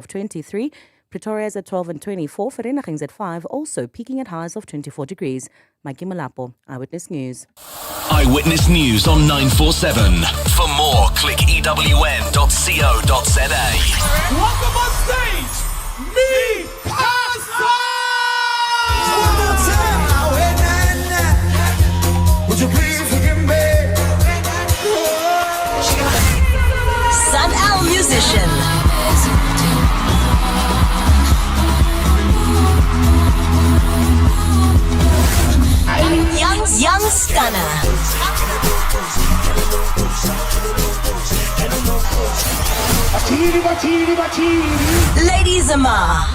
of 23. Pretoria's at 12 and 24. Vereeniging's at 5, also peaking at highs of 24 degrees. Mikey Malapo, Eyewitness News. Eyewitness News on 947. For more, click ewn.co.za. Welcome on stage, me, Pasta! One more time. Would you please forgive me? Sun Al musician. Young Stunner. Lady Zamar.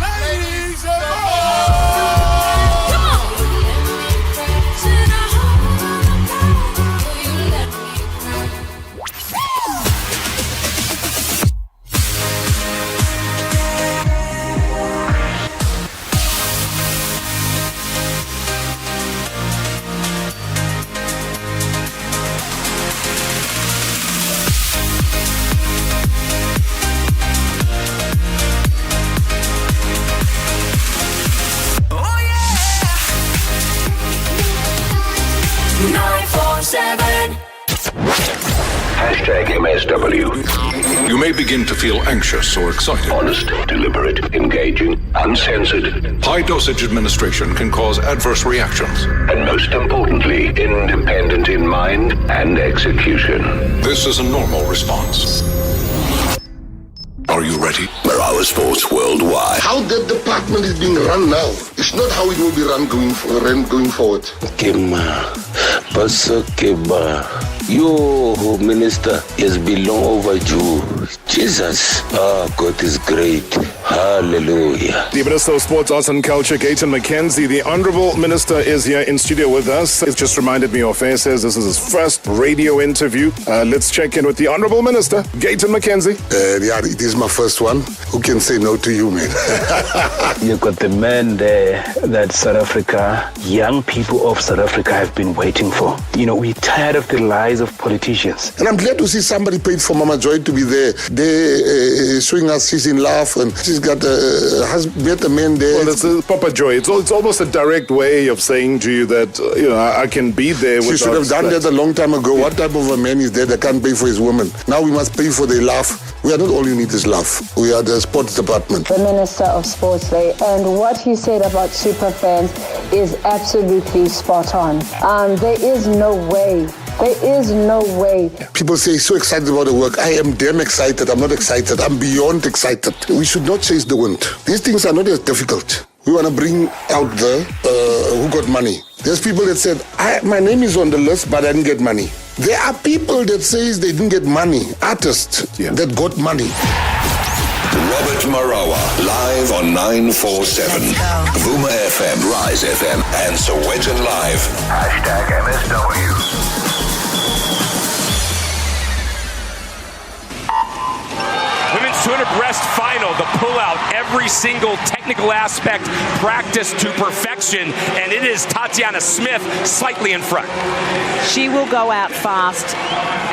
#MSW. You may begin to feel anxious or excited. Honest, deliberate, engaging, uncensored. High-dosage administration can cause adverse reactions. And most importantly, independent in mind and execution. This is a normal response. Are you ready? Marawa Sports Worldwide. How that department is being run now, it's not how it will be run going forward. Kema, Basa Keba, your minister has been long overdue. Jesus, God is great. Hallelujah. The Minister of Sports, Arts and Culture, Gayton McKenzie. The Honourable Minister is here in studio with us. It's just reminded me of air says this is his first radio interview. Let's check in with the Honourable Minister, Gayton McKenzie. Yeah, it is my first one. Who can say no to you, man? You got the man there that South Africa, young people of South Africa have been waiting for. You know, we're tired of the lies of politicians. And I'm glad to see somebody paid for Mama Joy to be there. They showing us she's in love and she's got a man there. Well, it's Papa Joy. It's almost a direct way of saying to you that, I can be there. She should have done that a long time ago. What type of a man is there that can't pay for his woman? Now we must pay for their love. We are not all you need is love. We are the sports department. The Minister of Sports there, and what he said about super fans is absolutely spot on. There is no way. People say so excited about the work. I am damn excited. I'm not excited. I'm beyond excited. We should not chase the wind. These things are not as difficult. We want to bring out the who got money. There's people that said, my name is on the list, but I didn't get money. There are people that says they didn't get money. Artists that got money. Robert Marawa, live on 947. Vuma FM, Rise FM, and Sowetan Live. #MSW. Women's 200 breast final, the pullout, every single technical aspect practiced to perfection, and it is Tatiana Smith slightly in front. She will go out fast,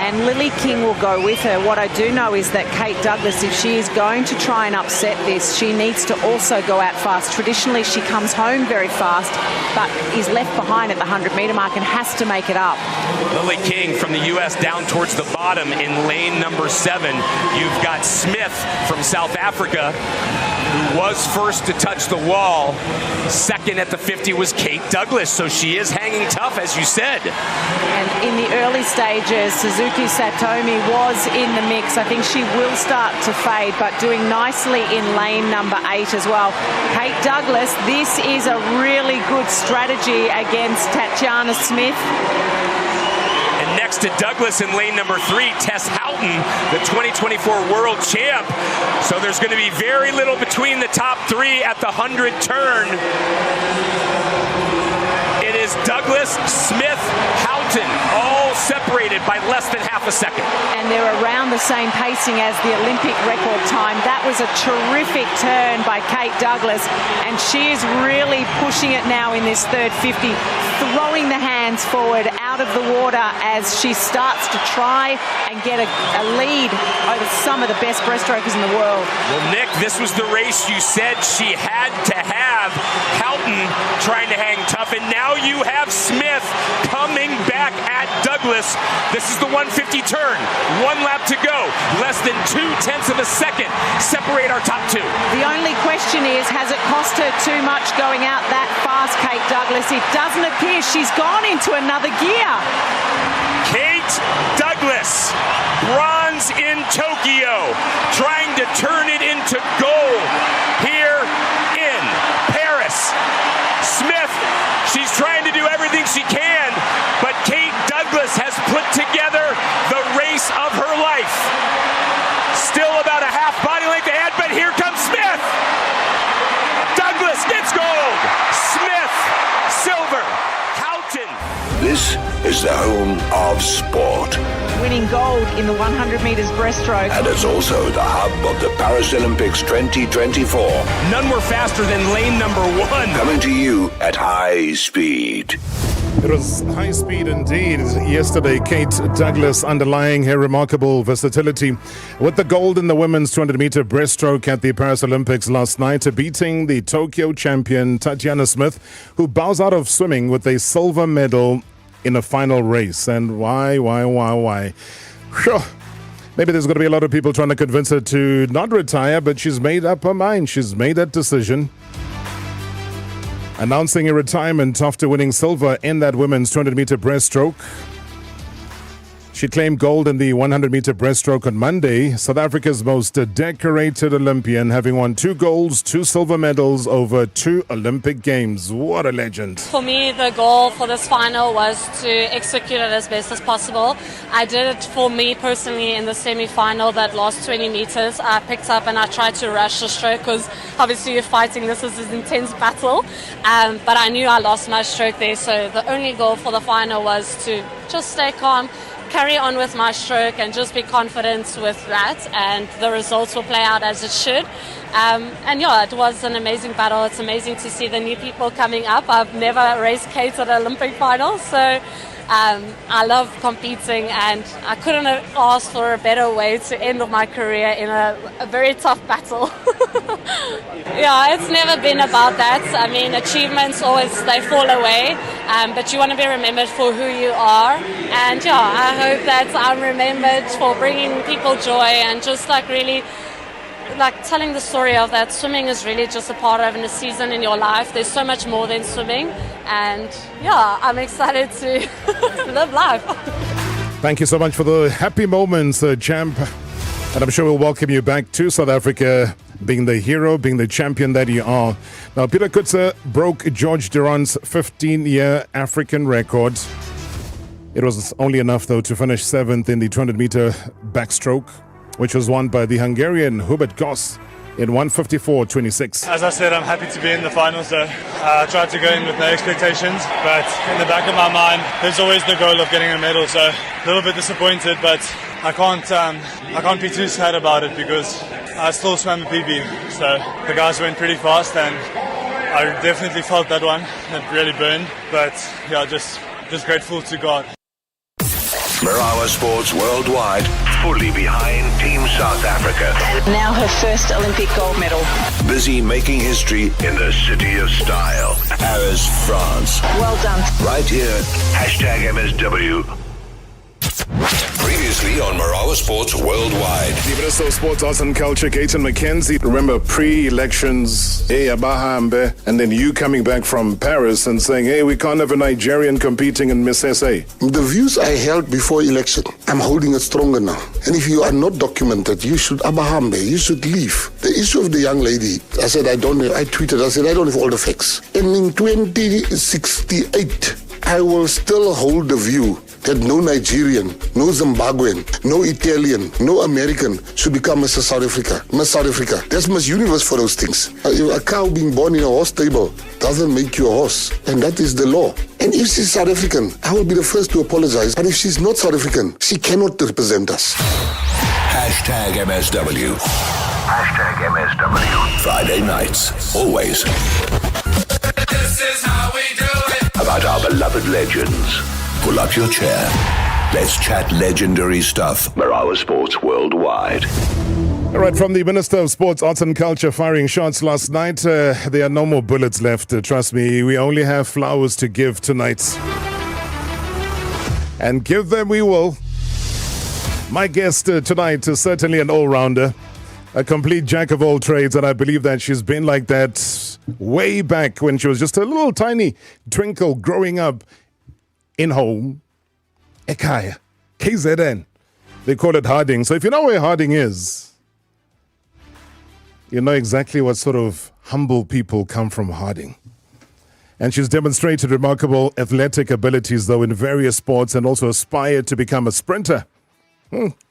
and Lily King will go with her. What I do know is that Kate Douglas, if she is going to try and upset this, she needs to also go out fast. Traditionally, she comes home very fast, but is left behind at the 100-metre mark and has to make it up. Lily King from the U.S. down towards the bottom in lane number 7. You've got Smith from South Africa, who was first to touch the wall. Second at the 50 was Kate Douglas, so she is hanging tough, as you said. And in the early stages, Suzuki Satomi was in the mix. I think she will start to fade, but doing nicely in lane number 8 as well. Kate Douglas, this is a really good strategy against Tatiana Smith. Next to Douglas in lane number 3, Tess Houghton, the 2024 world champ. So there's going to be very little between the top 3 at the 100 turn. It is Douglas, Smith, Houghton, all all separated by less than half a second. And they're around the same pacing as the Olympic record time. That was a terrific turn by Kate Douglas, and she is really pushing it now in this third 50, throwing the hands forward out of the water as she starts to try and get a lead over some of the best breaststrokers in the world. Well, Nick, this was the race you said she had to have. Houghton trying to hang tough, and now you have Smith coming back at Douglas. This is the 150 turn. 1 lap to go. Less than 0.2 of a second separate our top two. The only question is, has it cost her too much going out that fast, Kate Douglas? It doesn't appear. She's gone into another gear. Kate Douglas, bronze in Tokyo, trying to turn it into gold here in Paris. Smith, she's trying to do everything she can, but Kate Douglas has put together the race of her life. Still about a half body length ahead, but here comes Smith. Douglas gets gold. Smith, silver. Houghton. This is the home of sport. Winning gold in the 100 meters breaststroke. And it's also the hub of the Paris Olympics 2024. None were faster than lane number 1. Coming to you at high speed. It was high speed indeed. Yesterday, Kate Douglas underlying her remarkable versatility with the gold in the women's 200-meter breaststroke at the Paris Olympics last night, beating the Tokyo champion Tatiana Smith, who bows out of swimming with a silver medal in a final race. And why? Sure. Maybe there's going to be a lot of people trying to convince her to not retire, but she's made up her mind. She's made that decision. Announcing a retirement after winning silver in that women's 200-meter breaststroke. She claimed gold in the 100-meter breaststroke on Monday. South Africa's most decorated Olympian, having won 2 golds, 2 silver medals over 2 Olympic Games. What a legend. For me, the goal for this final was to execute it as best as possible. I did it for me personally in the semi-final, that last 20 meters. I picked up and I tried to rush the stroke because obviously you're fighting. This is an intense battle. But I knew I lost my stroke there. So the only goal for the final was to just stay calm, carry on with my stroke and just be confident with that, and the results will play out as it should. And yeah, it was an amazing battle. It's amazing to see the new people coming up. I've never raced Kate at an Olympic final, so I love competing, and I couldn't have asked for a better way to end my career in a very tough battle. Yeah, it's never been about that. I mean, achievements always, they fall away, but you want to be remembered for who you are. And yeah, I hope that I'm remembered for bringing people joy and just really telling the story of that swimming is really just a part of a season in your life. There's so much more than swimming, and yeah, I'm excited to live life. Thank you so much for the happy moments, champ. And I'm sure we'll welcome you back to South Africa, being the hero, being the champion that you are. Now, Peter Kutzer broke George Durant's 15-year African record. It was only enough, though, to finish 7th in the 200-meter backstroke, which was won by the Hungarian Hubert Goss in 1:54.26. As I said, I'm happy to be in the final, so I tried to go in with no expectations, but in the back of my mind, there's always the goal of getting a medal, so a little bit disappointed, but I can't be too sad about it because I still swam a PB, so the guys went pretty fast, and I definitely felt that one. It really burned, but yeah, just grateful to God. Marawa Sports Worldwide, fully behind Team South Africa. And now her first Olympic gold medal. Busy making history in the city of style, Paris, France. Well done. Right here, #MSW. Previously on Marawa Sports Worldwide. The Minister of Sports, Arts and Culture, Gayton McKenzie. Remember, pre-elections, hey, Abahambe, and then you coming back from Paris and saying, hey, we can't have a Nigerian competing in Miss SA. The views I held before election, I'm holding it stronger now. And if you are not documented, you should Abahambe, you should leave. The issue of the young lady, I said, I tweeted, I said, I don't have all the facts. And in 2068, I will still hold the view that no Nigerian, no Zimbabwean, no Italian, no American should become Mr. South Africa. Miss South Africa. That's Miss Universe for those things. A cow being born in a horse stable doesn't make you a horse. And that is the law. And if she's South African, I will be the first to apologize. But if she's not South African, she cannot represent us. Hashtag MSW. Hashtag MSW. Friday nights, always. This is how we do it. About our beloved legends. Pull up your chair. Let's chat legendary stuff. Marawa Sports Worldwide. All right, from the Minister of Sports, Arts and Culture firing shots last night, there are no more bullets left. Trust me, we only have flowers to give tonight. And give them we will. My guest tonight is certainly an all-rounder, a complete jack of all trades, and I believe that she's been like that way back when she was just a little tiny twinkle growing up in home. Ekaya, KZN. They call it Harding. So if you know where Harding is, you know exactly what sort of humble people come from Harding. And she's demonstrated remarkable athletic abilities, though, in various sports, and also aspired to become a sprinter.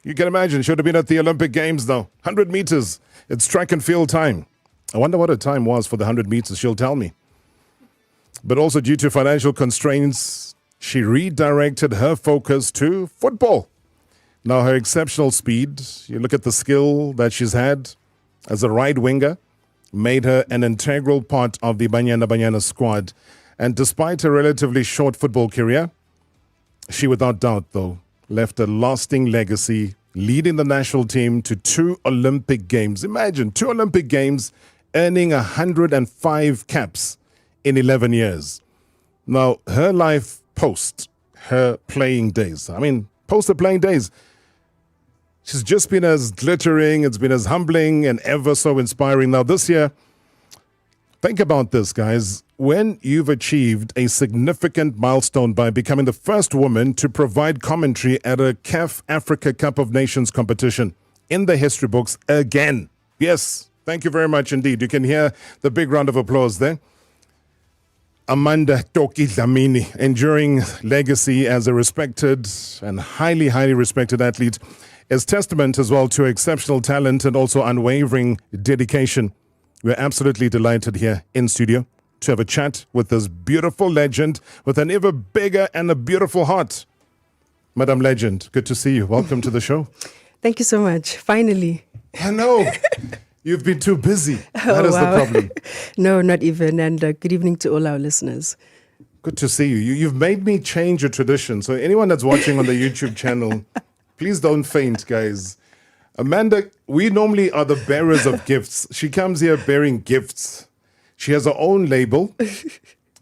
You can imagine, she would have been at the Olympic Games, though. 100 meters, it's track and field time. I wonder what her time was for the 100 meters, she'll tell me. But also due to financial constraints, she redirected her focus to football. Now, her exceptional speed, you look at the skill that she's had as a right winger, made her an integral part of the Banyana squad. And despite a relatively short football career, she without doubt, though, left a lasting legacy, leading the national team to 2 Olympic Games. Imagine, 2 Olympic Games, earning 105 caps in 11 years. Now, her life post her playing days. Post her playing days, she's just been as glittering, it's been as humbling and ever so inspiring. Now, this year, think about this, guys. When you've achieved a significant milestone by becoming the first woman to provide commentary at a CAF Africa Cup of Nations competition in the history books again. Yes, thank you very much indeed. You can hear the big round of applause there. Amanda Toki Dlamini, enduring legacy as a respected and highly, highly respected athlete, is testament as well to exceptional talent and also unwavering dedication. We're absolutely delighted here in studio to have a chat with this beautiful legend with an ever bigger and a beautiful heart. Madam Legend, good to see you. Welcome to the show. Thank you so much. Finally. I know. You've been too busy. That is the problem. No, not even. And good evening to all our listeners. Good to see you. You've made me change a tradition. So anyone that's watching on the YouTube channel, please don't faint, guys. Amanda, we normally are the bearers of gifts. She comes here bearing gifts. She has her own label,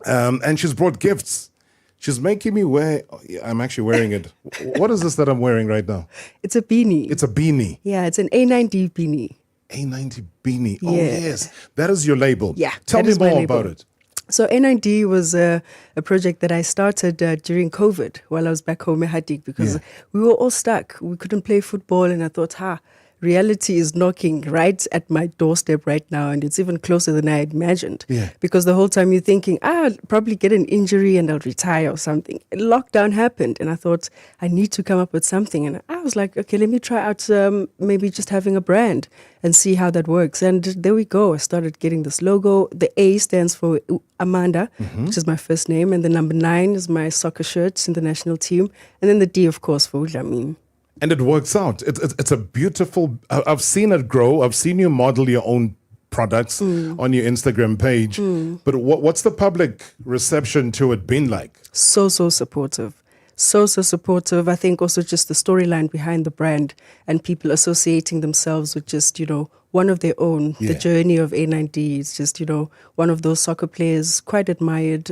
and she's brought gifts. She's making me wear, I'm actually wearing it. What is this that I'm wearing right now? It's a beanie. It's a beanie. Yeah, it's an A90 beanie. A90 beanie. Oh, Yeah. yes. That is your label. Yeah. Tell that me is my more label. about it. So A90 was a project that I started during COVID while I was back home in Hadik because we were all stuck. We couldn't play football, and I thought, reality is knocking right at my doorstep right now, and it's even closer than I had imagined. Yeah. Because the whole time you're thinking, I'll probably get an injury and I'll retire or something. Lockdown happened, and I thought I need to come up with something. And I was like, okay, let me try out maybe just having a brand and see how that works. And there we go. I started getting this logo. The A stands for Amanda, which is my first name, and the number 9 is my soccer shirts in the national team, and then the D, of course, for Dlamini. And it works out. It's a beautiful, I've seen it grow. I've seen you model your own products on your Instagram page. But what's the public reception to it been like? So supportive. So supportive. I think also just the storyline behind the brand and people associating themselves with just, one of their own. Yeah. The journey of A90 is just, one of those soccer players, quite admired.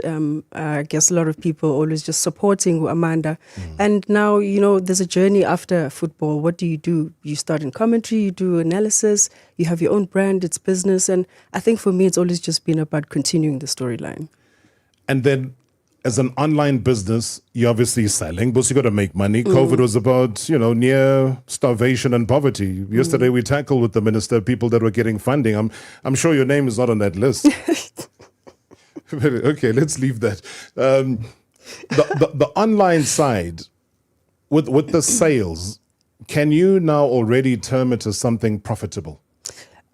I guess a lot of people always just supporting Amanda. And now, there's a journey after football. What do? You start in commentary, you do analysis, you have your own brand, it's business. And I think for me, it's always just been about continuing the storyline. And then as an online business, you're obviously selling, but you got to make money. COVID was about, near starvation and poverty. Yesterday we tackled with the minister people that were getting funding. I'm sure your name is not on that list. Okay, let's leave that. The online side, with the sales, can you now already term it as something profitable?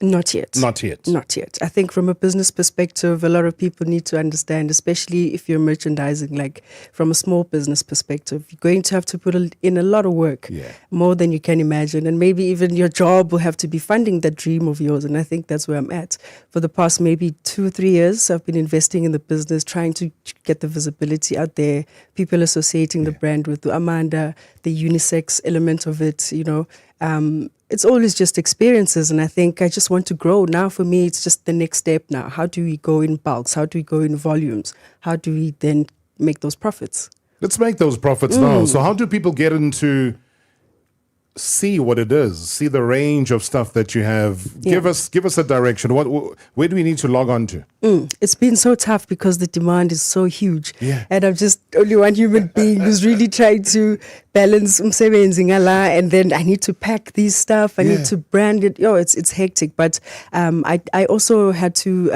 Not yet. Not yet. Not yet. I think from a business perspective, a lot of people need to understand, especially if you're merchandising, like from a small business perspective, you're going to have to put in a lot of work, more than you can imagine. And maybe even your job will have to be funding that dream of yours. And I think that's where I'm at. For the past maybe 2-3 years, I've been investing in the business, trying to get the visibility out there, people associating the brand with the Amanda, the unisex element of it, you know. It's always just experiences, and I think I just want to grow. Now for me, it's just the next step now. How do we go in bulks? How do we go in volumes? How do we then make those profits? Let's make those profits now. So how do people get into see what it is, see the range of stuff that you have? Give us a direction. Where do we need to log on to? It's been so tough because the demand is so huge. Yeah. And I'm just only one human being who's really trying to balance umsebenzi ngala, and then I need to pack these stuff. I need to brand it. It's hectic. But I also had to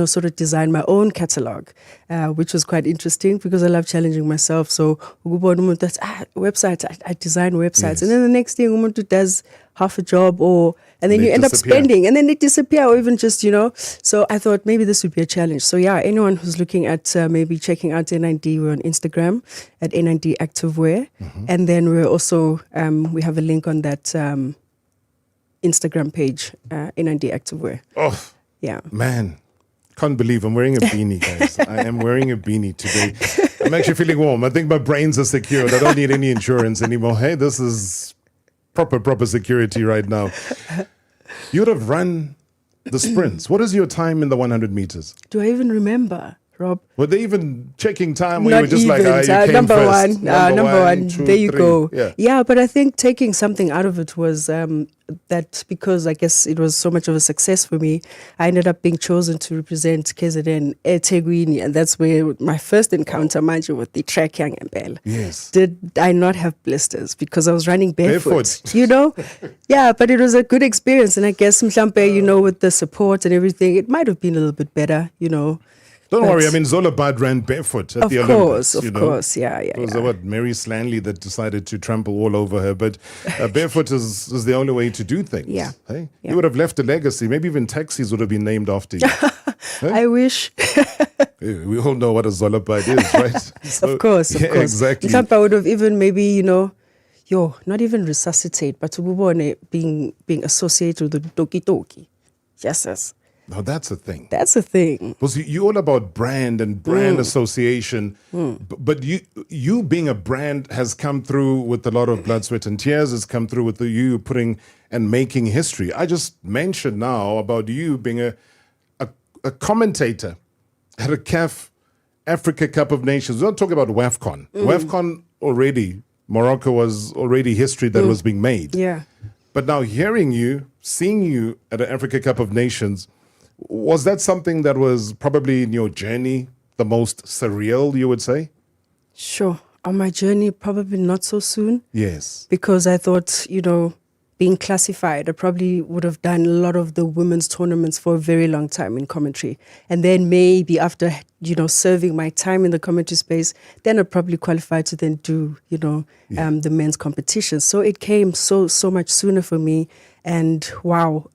sort of design my own catalog, which was quite interesting because I love challenging myself. So websites, I design websites, and then the next thing umuntu does half a job, and then you end up spending, and then they disappear, or even just, so I thought maybe this would be a challenge. So yeah, anyone who's looking at maybe checking out N9D, we're on Instagram at N9D Activewear, and then we're also, we have a link on that Instagram page, N9D Activewear. Oh, yeah. Man, can't believe I'm wearing a beanie, guys. I am wearing a beanie today. I'm actually feeling warm. I think my brains are secured. I don't need any insurance anymore. Hey, this is proper security right now. You would have run the sprints. What is your time in the 100 meters? Do I even remember, Rob? Were they even checking time? Or Not you were just even. like, you came number first? one. Number one. 2, There you 3. go. Yeah, but I think taking something out of it was that because I guess it was so much of a success for me, I ended up being chosen to represent KZN eThekwini, and that's where my first encounter, mind you, with the track young Mbela. Yes. Did I not have blisters because I was running barefoot. Yeah, but it was a good experience, and I guess mhlampe, with the support and everything, it might have been a little bit better, Don't worry, I mean, Zola Bad ran barefoot at the Olympics. Of course, yeah. It was Mary Slanley that decided to trample all over her, but barefoot is the only way to do things. Yeah. Hey? You would have left a legacy. Maybe even taxis would have been named after you. I wish. We all know what a Zola Bad is, right? Of course. Exactly. I would have even maybe, not even resuscitate, but being associated with the Toki. Yes. No, that's a thing. That's a thing. Because you're all about brand and brand association. But you being a brand has come through with a lot of blood, sweat, and tears. Has come through with you putting and making history. I just mentioned now about you being a commentator at a CAF Africa Cup of Nations. We're not talking about WAFCON. WAFCON already, Morocco was already history that was being made. Yeah. But now seeing you at an Africa Cup of Nations, was that something that was probably in your journey the most surreal, you would say? Sure. On my journey, probably not so soon. Yes. Because I thought, being classified, I probably would have done a lot of the women's tournaments for a very long time in commentary. And then maybe after, serving my time in the commentary space, then I'd probably qualify to then do, the men's competition. So it came so much sooner for me. And wow,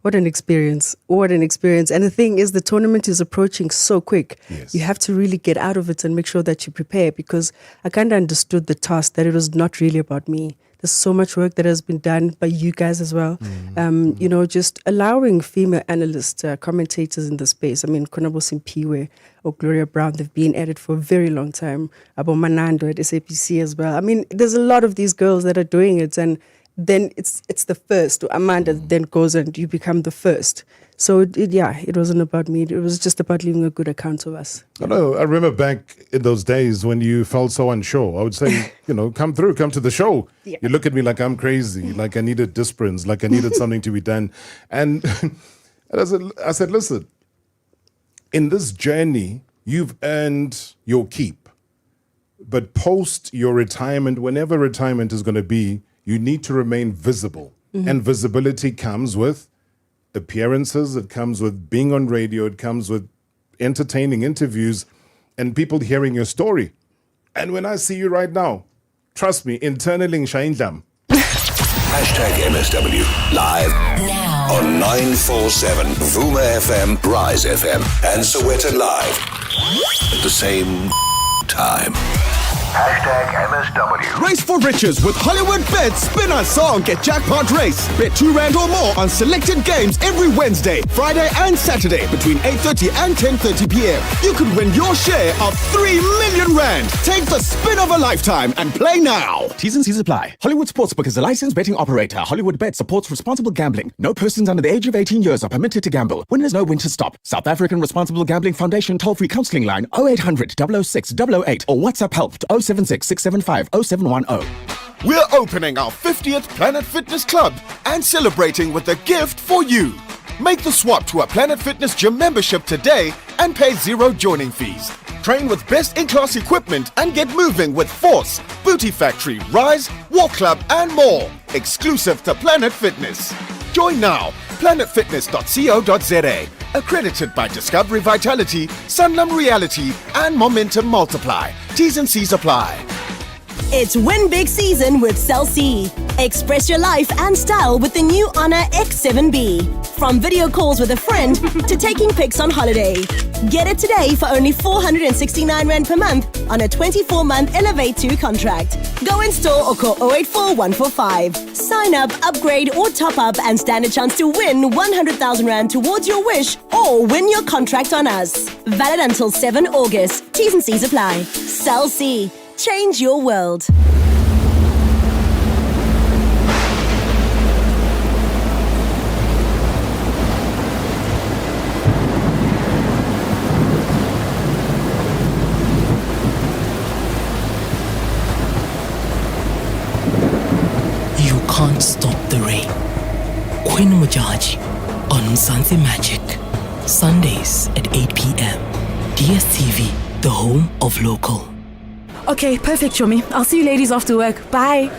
what an experience. And the thing is, the tournament is approaching so quick. Yes. You have to really get out of it and make sure that you prepare, because I kind of understood the task that it was not really about me. There's so much work that has been done by you guys as well. Just allowing female analysts, commentators in the space. I mean, Konabo Simpiwe or Gloria Brown, they've been at it for a very long time. Abo Manando at SAPC as well. I mean, there's a lot of these girls that are doing it, and then it's the first. Amanda then goes and you become the first. So it wasn't about me. It was just about leaving a good account of us. I know. I remember back in those days when you felt so unsure. I would say, come to the show. Yeah. You look at me like I'm crazy, like I needed disciplines, like I needed something to be done. And I said, listen, in this journey, you've earned your keep. But post your retirement, whenever retirement is going to be, you need to remain visible. And visibility comes with appearances. It comes with being on radio. It comes with entertaining interviews and people hearing your story. And when I see you right now, Trust me, internally Shaindlam. Hashtag MSW live now on 947 Vuma FM, Rise FM, and Soweto Live at the same time. Hashtag MSW. Race for riches with Hollywood Bets. Spin a song, get jackpot race. Bet R2 or more on selected games every Wednesday, Friday and Saturday between 8:30 and 10:30 p.m. You could win your share of 3 million rand. Take the spin of a lifetime and play now. T's and C's apply. Hollywood Sportsbook is a licensed betting operator. Hollywood Bet supports responsible gambling. No persons under the age of 18 years are permitted to gamble. Winners know when to stop. South African Responsible Gambling Foundation toll-free counselling line 0800 006 008 or WhatsApp help to 076 675 0710. We're opening our 50th Planet Fitness Club and celebrating with a gift for you. Make the swap to a Planet Fitness gym membership today and pay 0 joining fees. Train with best in-class equipment and get moving with Force, Booty Factory, Rise, Walk Club and more. Exclusive to Planet Fitness. Join now. planetfitness.co.za. Accredited by Discovery Vitality, Sanlam Reality and Momentum Multiply. T's and C's apply. It's Win Big season with Cell C. Express your life and style with the new Honor X7B. From video calls with a friend to taking pics on holiday. Get it today for only 469 Rand per month on a 24-month Elevate 2 contract. Go in store or call 084 145. Sign up, upgrade or top up and stand a chance to win 100,000 Rand towards your wish or win your contract on us. Valid until 7 August. T's and C's apply. Cell C. Change your world. You can't stop the rain. Queen Mujaji on Mzansi Magic. Sundays at 8 p.m. DSTV, the home of local. Okay, perfect, Shomi. I'll see you ladies after work. Bye.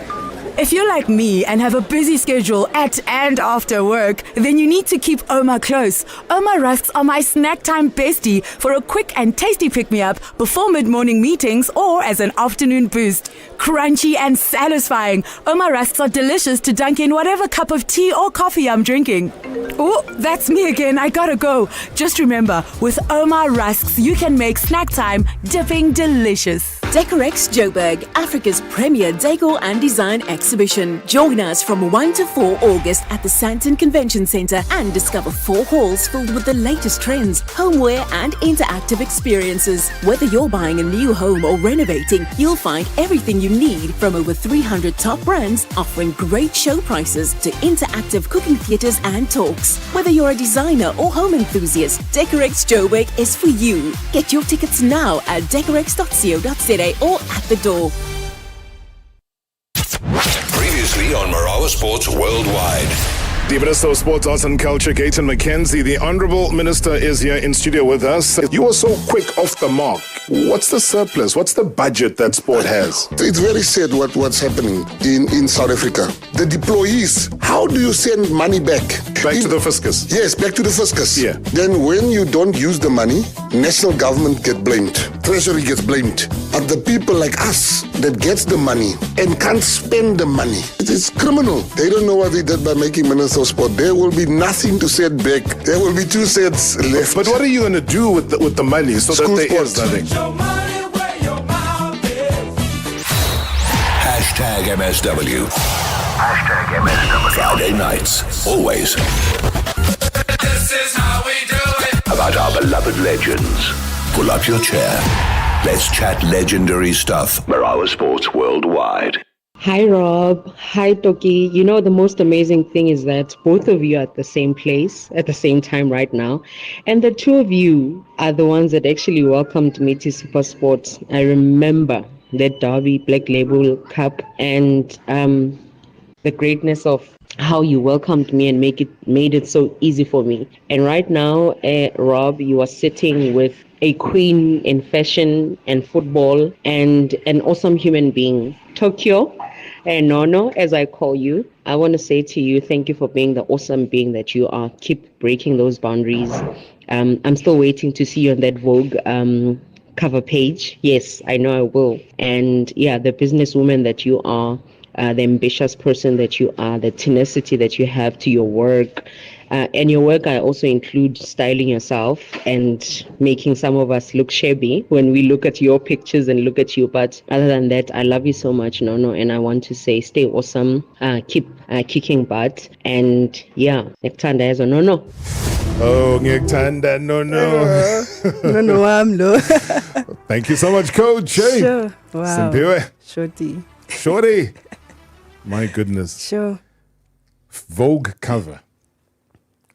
If you're like me and have a busy schedule at and after work, then you need to keep Oma close. Oma rusks are my snack time bestie for a quick and tasty pick-me-up before mid-morning meetings or as an afternoon boost. Crunchy and satisfying, Oma rusks are delicious to dunk in whatever cup of tea or coffee I'm drinking. Oh, that's me again. I gotta go. Just remember, with Oma rusks, you can make snack time dipping delicious. Decorex Joburg, Africa's premier decor and design exhibition. Join us from 1 to 4 August at the Sandton Convention Centre and discover 4 halls filled with the latest trends, homeware and interactive experiences. Whether you're buying a new home or renovating, you'll find everything you need from over 300 top brands offering great show prices to interactive cooking theatres and talks. Whether you're a designer or home enthusiast, Decorex Joburg is for you. Get your tickets now at decorex.co.za or at the door. Previously on Marawa Sports Worldwide. The Minister of Sports, Arts and Culture, Gayton McKenzie, the Honourable Minister, is here in studio with us. You are so quick off the mark. What's the surplus? What's the budget that sport has? It's very sad what's happening in South Africa. The deployees, how do you send money back? Back to the fiscus? Yes, back to the fiscus. Yeah. Then when you don't use the money, national government get blamed. Treasury gets blamed. But the people like us that gets the money and can't spend the money, it is criminal. They don't know what they did by making Minister of Sport. There will be nothing to set back. There will be 2 sets left. But what are you going to do with the money so School that there sports. is nothing? Hashtag MSW. Hashtag MSW. Friday nights, always. This is how we do it. About our beloved legends. Pull up your chair. Let's chat legendary stuff. Marawa Sports Worldwide. Hi, Rob. Hi, Toki. You know, the most amazing thing is that both of you are at the same place at the same time right now. And the 2 of you are the ones that actually welcomed me to Super Sports. I remember that Derby Black Label Cup and the greatness of how you welcomed me and made it so easy for me. And right now, Rob, you are sitting with a queen in fashion and football and an awesome human being. Tokyo, and Nono, as I call you, I want to say to you, thank you for being the awesome being that you are. Keep breaking those boundaries. I'm still waiting to see you on that Vogue cover page. Yes, I know I will. And yeah, the businesswoman that you are, the ambitious person that you are, the tenacity that you have to your work. And your work, I also include styling yourself and making some of us look shabby when we look at your pictures and look at you. But other than that, I love you so much, Nono, and I want to say stay awesome, keep kicking butt, and yeah, Nektanda as a Nono. Oh, ngiyakthanda no. No, I'm low. Thank you so much, Coach. Hey. Sure. Wow. Simpiwe. Shorty. My goodness. Sure. Vogue cover.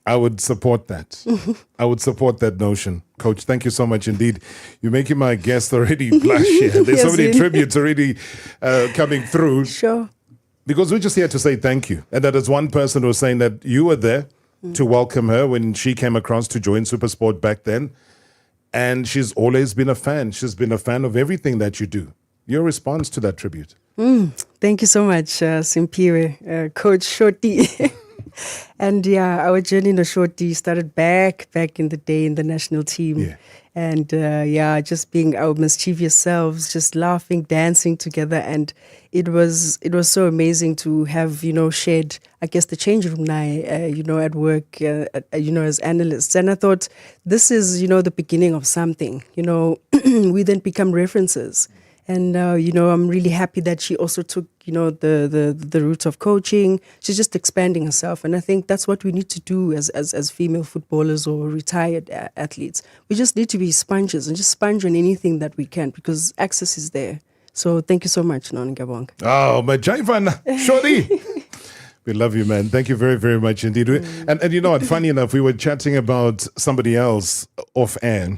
I would support that. I would support that notion. Coach, thank you so much indeed. You're making my guest already blush here. There's so many tributes already coming through. Sure. Because we're just here to say thank you. And that is one person who was saying that you were there to welcome her when she came across to join Supersport back then. And she's always been a fan. She's been a fan of everything that you do. Your response to that tribute? Thank you so much, Simpiwe, Coach Shorty. And yeah, our journey in the Shorty started back in the day in the national team. Yeah. And just being our mischievous selves, just laughing, dancing together. And it was so amazing to have, shared, I guess, the change room now, at work, as analysts. And I thought, this is, the beginning of something. We then become references. And, I'm really happy that she also took, the route of coaching. She's just expanding herself. And I think that's what we need to do as female footballers or retired athletes. We just need to be sponges and just sponge on anything that we can because access is there. So thank you so much, Non Gabong. Oh, my Jaivan, Shorty. We love you, man. Thank you very, very much indeed. And you know what, funny enough, we were chatting about somebody else off air.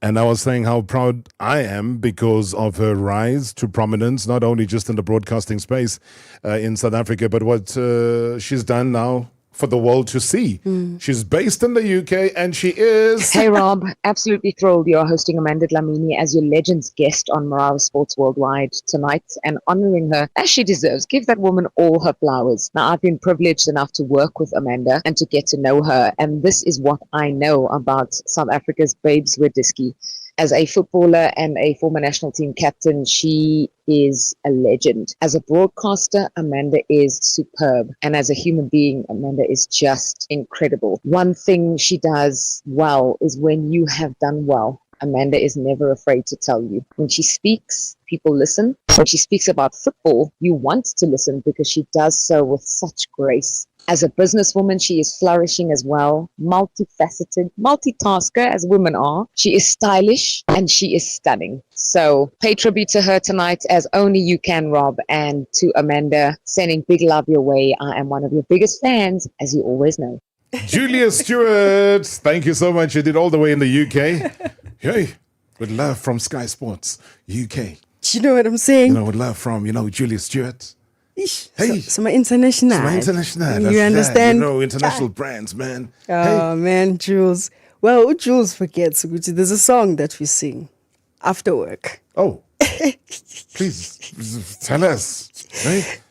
And I was saying how proud I am because of her rise to prominence, not only just in the broadcasting space in South Africa, but what she's done now for the world to see. She's based in the UK and she is... Hey Rob, absolutely thrilled you're hosting Amanda Dlamini as your Legends guest on Marawa Sports Worldwide tonight and honoring her as she deserves. Give that woman all her flowers. Now, I've been privileged enough to work with Amanda and to get to know her, and this is what I know about South Africa's Babes Wediski. As a footballer and a former national team captain, she is a legend. As a broadcaster, Amanda is superb. And as a human being, Amanda is just incredible. One thing she does well is when you have done well, Amanda is never afraid to tell you. When she speaks, people listen. When she speaks about football, you want to listen because she does so with such grace. As a businesswoman, she is flourishing as well, multifaceted, multitasker as women are. She is stylish and she is stunning. So pay tribute to her tonight as only you can, Rob. And to Amanda, sending big love your way. I am one of your biggest fans, as you always know. Julia Stewart, thank you so much. You did all the way in the UK. Hey, with love from Sky Sports, UK. Do you know what I'm saying? With love from, Julia Stewart. Hey, some international. You understand? International brands, man. Oh, man, Jules. Well, Jules forgets. There's a song that we sing after work. Oh. Please, tell us. Right?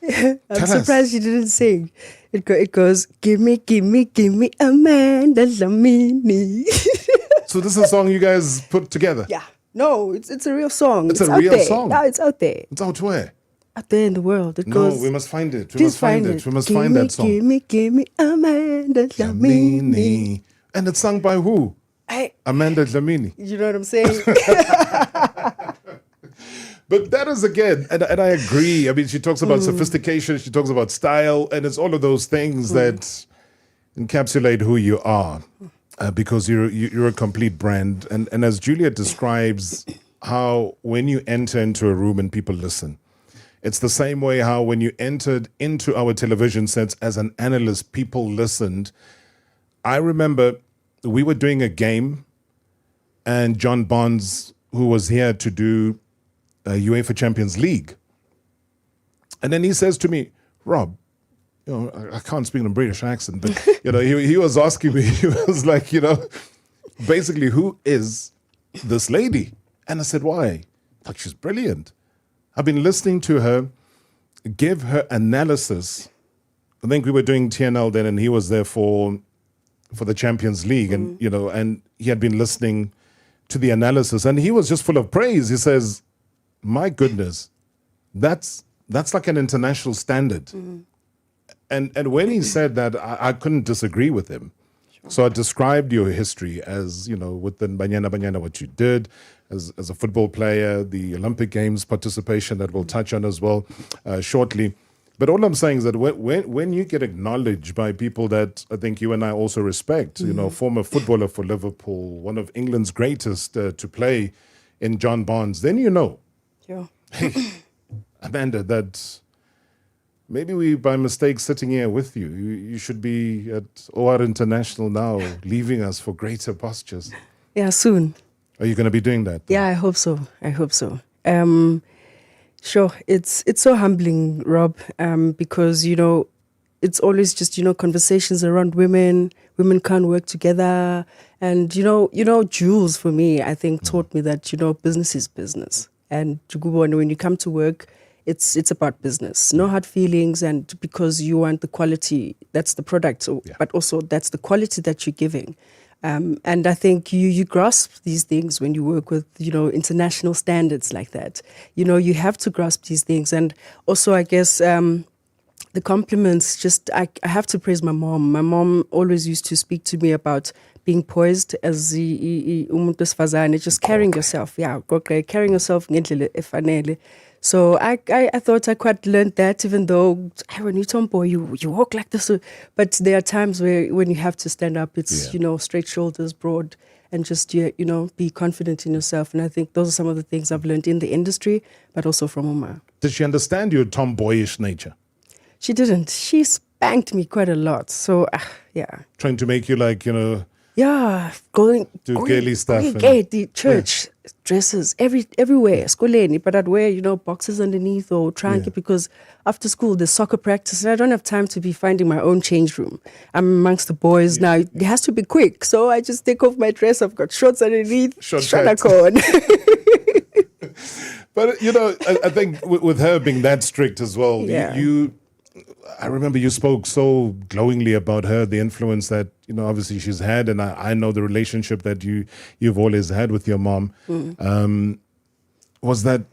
I'm surprised you didn't sing. It goes, give me Amanda Dlamini. So this is a song you guys put together? Yeah. No, it's a real song. It's a real song? No, it's out there. It's out where? Out there in the world. It goes. No, we must find it. We must find that song. Give me Amanda Dlamini. And it's sung by who? Amanda Dlamini. You know what I'm saying? But that is, again, and I agree. I mean, she talks about sophistication, she talks about style, and it's all of those things that encapsulate who you are, because you're a complete brand. And as Julia describes how when you enter into a room and people listen, it's the same way how when you entered into our television sets as an analyst, people listened. I remember we were doing a game and John Bonds, who was here to do UEFA Champions League. And then he says to me, Rob, I can't speak in a British accent, but, he was asking me, he was like, basically, who is this lady? And I said, why? Like, she's brilliant. I've been listening to her give her analysis. I think we were doing TNL then, and he was there for the Champions League, and and he had been listening to the analysis, and he was just full of praise. He says, "My goodness, that's like an international standard." And when he said that, I couldn't disagree with him. So I described your history as, with the Banyana, what you did as a football player, the Olympic Games participation that we'll touch on as well shortly. But all I'm saying is that when you get acknowledged by people that I think you and I also respect, former footballer for Liverpool, one of England's greatest to play in John Barnes, then Yeah. hey, Amanda, that maybe we by mistake sitting here with you. You should be at OR International now, leaving us for greater pastures. Yeah, soon. Are you going to be doing that? Yeah, I hope so. Sure, it's so humbling, Rob, because it's always just conversations around women. Women can't work together, and Jules for me, I think taught me that business is business, and when you come to work, it's about business, no hard feelings, and because you want the quality, that's the product, but also that's the quality that you're giving. And I think you grasp these things when you work with, international standards like that. You have to grasp these things. And also, I guess, the compliments, I have to praise my mom. My mom always used to speak to me about being poised as umuntu wesifazane, just carrying yourself. Yeah, carrying yourself ngendlela efanele. So I thought I quite learned that, even though when you tomboy, you walk like this. But there are times when you have to stand up, it's, straight shoulders, broad, and just, be confident in yourself. And I think those are some of the things I've learned in the industry, but also from Uma. Did she understand your tomboyish nature? She didn't. She spanked me quite a lot. So, yeah. Trying to make you yeah, going girly stuff. The church dresses everywhere, skoleni, but I'd wear, boxes underneath or try and get, because after school there's soccer practice and I don't have time to be finding my own change room. I'm amongst the boys now. It has to be quick. So I just take off my dress. I've got shorts underneath, short on. But, I think with her being that strict as well, I remember you spoke so glowingly about her, the influence that, obviously she's had. And I know the relationship that you've always had with your mom. Was that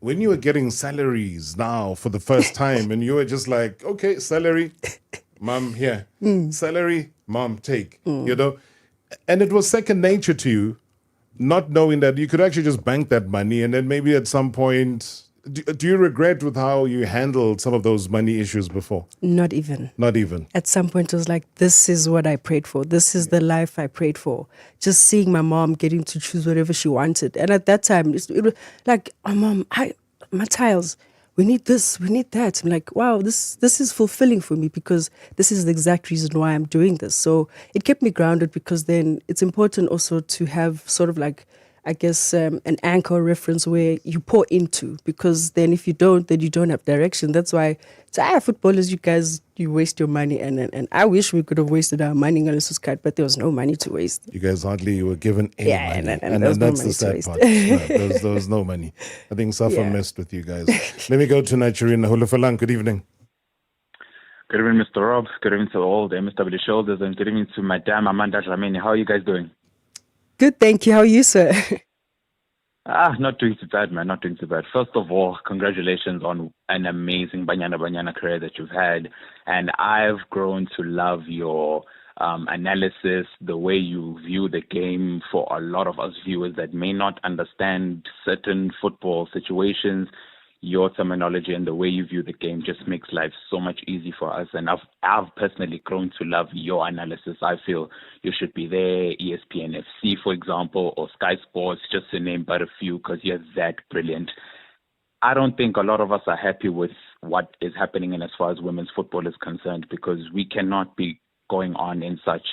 when you were getting salaries now for the first time and you were just like, okay, salary, mom, here. Salary, mom, take, And it was second nature to you, not knowing that you could actually just bank that money and then maybe at some point... Do you regret with how you handled some of those money issues before? Not even. Not even. At some point, it was like, this is what I prayed for. This is the life I prayed for. Just seeing my mom getting to choose whatever she wanted. And at that time, it was like, oh, mom, my tiles, we need this, we need that. I'm like, wow, this is fulfilling for me because this is the exact reason why I'm doing this. So it kept me grounded because then it's important also to have sort of like, I guess, an anchor reference where you pour into, because then if you don't, then you don't have direction. That's why footballers, you guys, you waste your money. And I wish we could have wasted our money in Alice's card, but there was no money to waste. You guys hardly were given any money. And that's the sad part. There was no money. I think Safa messed with you guys. Let me go to Nigeria. Hulufalang, good evening. Good evening, Mr. Rob. Good evening to all the MSW shoulders, and good evening to Madame Amanda Dlamini. How are you guys doing? Good, thank you. How are you, sir? Not doing too bad, man. Not doing too bad. First of all, congratulations on an amazing Banyana career that you've had. And I've grown to love your analysis, the way you view the game. For a lot of us viewers that may not understand certain football situations, your terminology and the way you view the game just makes life so much easy for us. And I've personally grown to love your analysis. I feel you should be there, ESPN FC, for example, or Sky Sports, just to name but a few, because you're that brilliant. I don't think a lot of us are happy with what is happening in as far as women's football is concerned, because we cannot be going on in such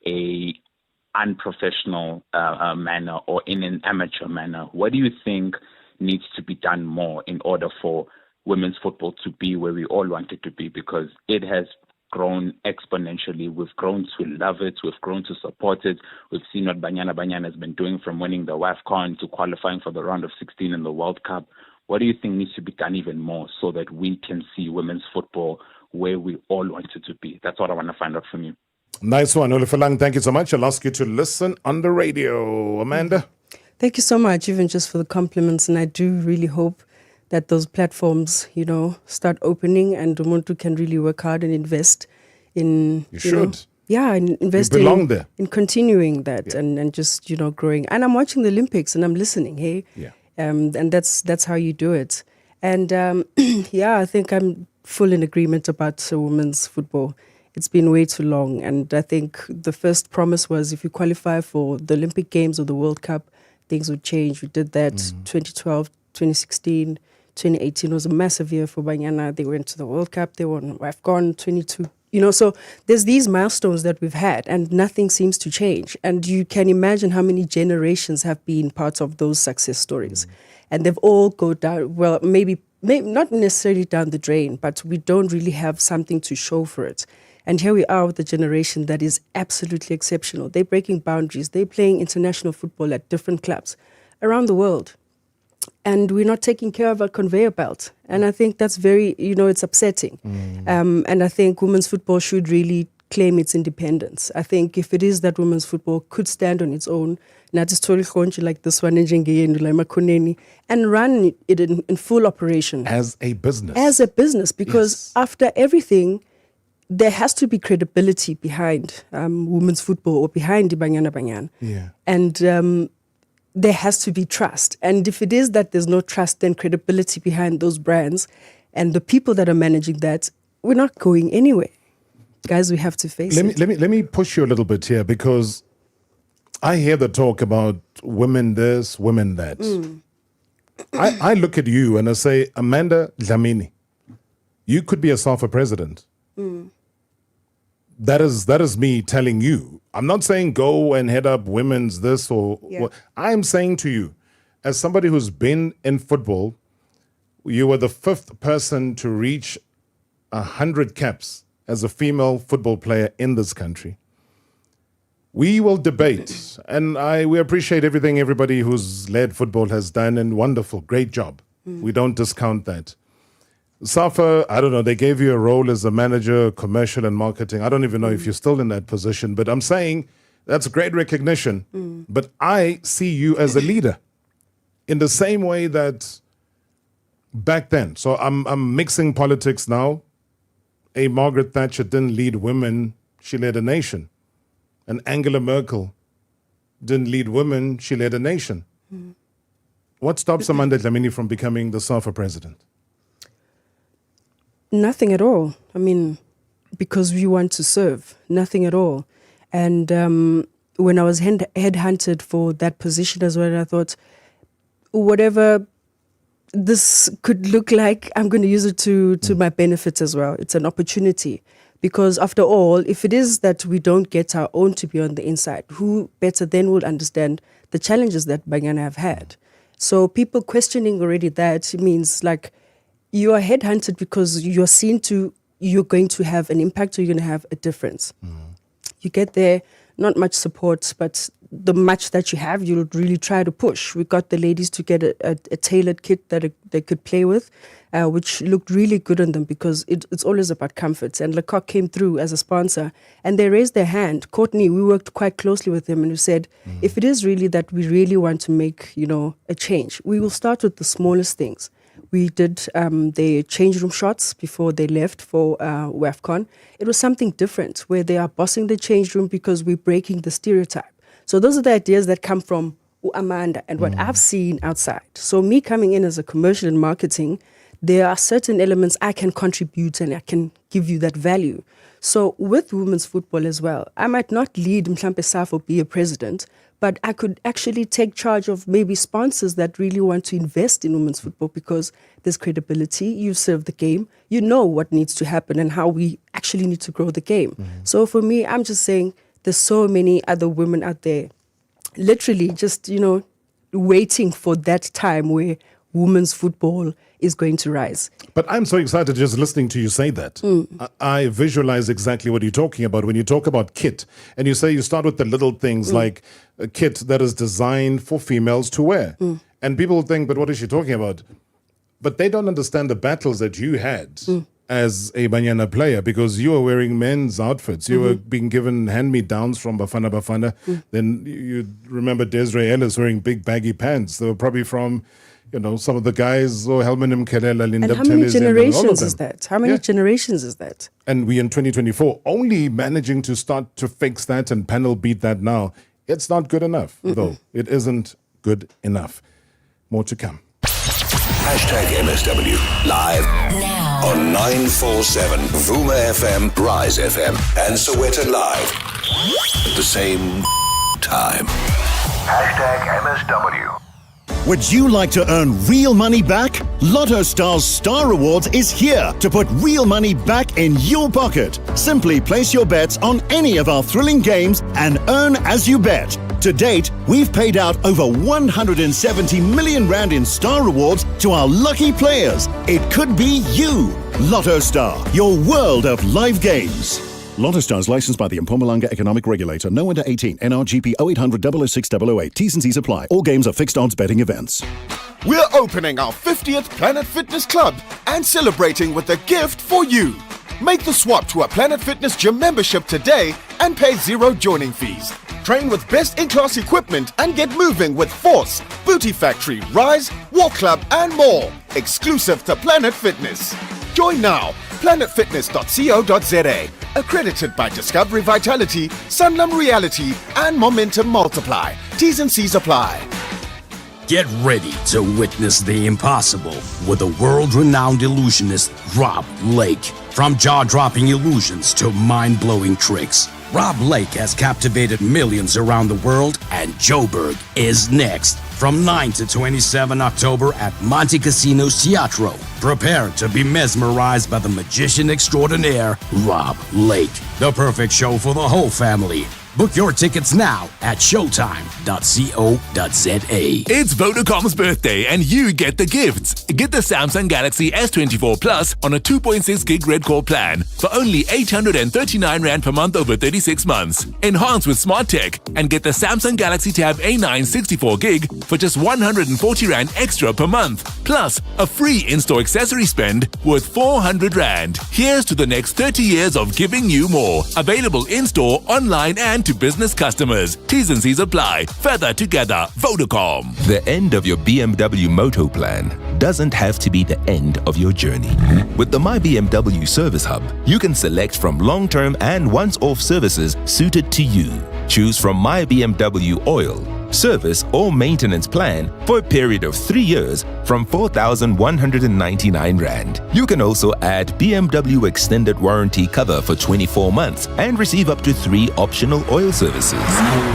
a unprofessional manner or in an amateur manner. What do you think needs to be done more in order for women's football to be where we all want it to be? Because it has grown exponentially. We've grown to love it. We've grown to support it. We've seen what Banyana has been doing, from winning the WAFCON to qualifying for the round of 16 in the World Cup. What do you think needs to be done even more so that we can see women's football where we all want it to be? That's what I want to find out from you. Nice one, Ulifalang. Thank you so much. I'll ask you to listen on the radio. Amanda? Thank you so much, even just for the compliments. And I do really hope that those platforms, start opening and Umuntu can really work hard and invest in... You should. And invest You belong there. in continuing that and just, growing. And I'm watching the Olympics and I'm listening, hey? Yeah. And that's how you do it. And I think I'm full in agreement about women's football. It's been way too long. And I think the first promise was if you qualify for the Olympic Games or the World Cup, things would change. We did that 2012, 2016, 2018 was a massive year for Banyana. They went to the World Cup. They won AFCON 22. So there's these milestones that we've had and nothing seems to change. And you can imagine how many generations have been part of those success stories. And they've all go down, well, maybe not necessarily down the drain, but we don't really have something to show for it. And here we are with a generation that is absolutely exceptional. They're breaking boundaries. They're playing international football at different clubs around the world. And we're not taking care of our conveyor belt. And I think that's very, it's upsetting. And I think women's football should really claim its independence. I think if it is that women's football could stand on its own, not just like this one, and run it in full operation. As a business. As a business, because after everything, there has to be credibility behind women's football or behind the Banyana. Yeah. And there has to be trust. And if it is that there's no trust, then credibility behind those brands and the people that are managing that, we're not going anywhere. Guys, we have to face it. Let me push you a little bit here, because I hear the talk about women this, women that. I look at you and I say, Amanda Dlamini, you could be a SAFA president. That is me telling you. I'm not saying go and head up women's this or what. I'm saying to you, as somebody who's been in football, you were the 5th person to reach 100 caps as a female football player in this country. We will debate, and we appreciate everything everybody who's led football has done, and wonderful, great job. We don't discount that. Safa, I don't know, they gave you a role as a manager, commercial and marketing. I don't even know if you're still in that position, but I'm saying that's great recognition. But I see you as a leader in the same way that back then. So I'm mixing politics now. A Margaret Thatcher didn't lead women, she led a nation. And Angela Merkel didn't lead women, she led a nation. What stops Amanda Dlamini from becoming the SAFA president? Nothing at all. I mean, because we want to serve. Nothing at all. And when I was headhunted for that position as well, I thought, whatever this could look like, I'm going to use it to my benefit as well. It's an opportunity. Because after all, if it is that we don't get our own to be on the inside, who better then will understand the challenges that Banyana have had? So people questioning already that means like, you are headhunted because you're going to have an impact or you're going to have a difference. You get there, not much support, but the much that you have, you'll really try to push. We got the ladies to get a tailored kit that they could play with, which looked really good on them because it's always about comfort. And Lecoq came through as a sponsor and they raised their hand. Courtney, we worked quite closely with him and we said, if it is really that we really want to make, a change, we will start with the smallest things. We did the change room shots before they left for WAFCON. It was something different where they are bossing the change room because we're breaking the stereotype. So those are the ideas that come from Amanda and what I've seen outside. So me coming in as a commercial and marketing, there are certain elements I can contribute and I can give you that value. So with women's football as well, I might not lead Mhlampe SAF or be a president, but I could actually take charge of maybe sponsors that really want to invest in women's football because there's credibility, you serve the game, you know what needs to happen and how we actually need to grow the game. So for me, I'm just saying there's so many other women out there literally just, waiting for that time where women's football is going to rise. But I'm so excited just listening to you say that. I visualize exactly what you're talking about when you talk about kit. And you say you start with the little things like a kit that is designed for females to wear. And people think, but what is she talking about? But they don't understand the battles that you had as a Banyana player because you were wearing men's outfits. You were being given hand-me-downs from Bafana Bafana. Then you remember Desiree Ellis wearing big baggy pants. They were probably from, some of the guys, Helman Mkelela, Linda And how many generations is that? How many generations is that? And we in 2024 only managing to start to fix that and panel beat that now. It's not good enough, though. It isn't good enough. More to come. #MSW live now on 947 Vuma FM, Rise FM, and Soweto Live at the same time. #MSW. Would you like to earn real money back? Lotto Star's Star Rewards is here to put real money back in your pocket. Simply place your bets on any of our thrilling games and earn as you bet. To date, we've paid out over 170 million rand in Star Rewards to our lucky players. It could be you. Lotto Star, your world of live games. Lotto Star is licensed by the Mpumalanga Economic Regulator. No under 18. NRGP 0800 006 008. T's and C's apply. All games are fixed odds betting events. We're opening our 50th Planet Fitness Club and celebrating with a gift for you. Make the swap to a Planet Fitness gym membership today and pay 0 joining fees. Train with best-in-class equipment and get moving with Force, Booty Factory, Rise, Walk Club and more. Exclusive to Planet Fitness. Join now. planetfitness.co.za. Accredited by Discovery Vitality, Sanlam Reality and Momentum Multiply. T's and C's apply. Get ready to witness the impossible with the world-renowned illusionist Rob Lake. From jaw-dropping illusions to mind-blowing tricks, Rob Lake has captivated millions around the world, and Joburg is next. From 9 to 27 October at Monte Casino's Teatro. Prepare to be mesmerized by the magician extraordinaire, Rob Lake. The perfect show for the whole family. Book your tickets now at showtime.co.za. It's Vodacom's birthday and you get the gifts. Get the Samsung Galaxy S24 Plus on a 2.6 gig red core plan for only 839 Rand per month over 36 months. Enhance with smart tech and get the Samsung Galaxy Tab A9 64 gig for just 140 Rand extra per month. Plus, a free in-store accessory spend worth 400 Rand. Here's to the next 30 years of giving you more. Available in-store, online and to business customers. T's and C's apply. Further together, Vodacom. The end of your BMW Moto plan doesn't have to be the end of your journey. With the My BMW Service Hub, you can select from long-term and once-off services suited to you. Choose from My BMW Oil, service or maintenance plan for a period of 3 years from 4,199 Rand. You can also add BMW extended warranty cover for 24 months and receive up to 3 optional oil services.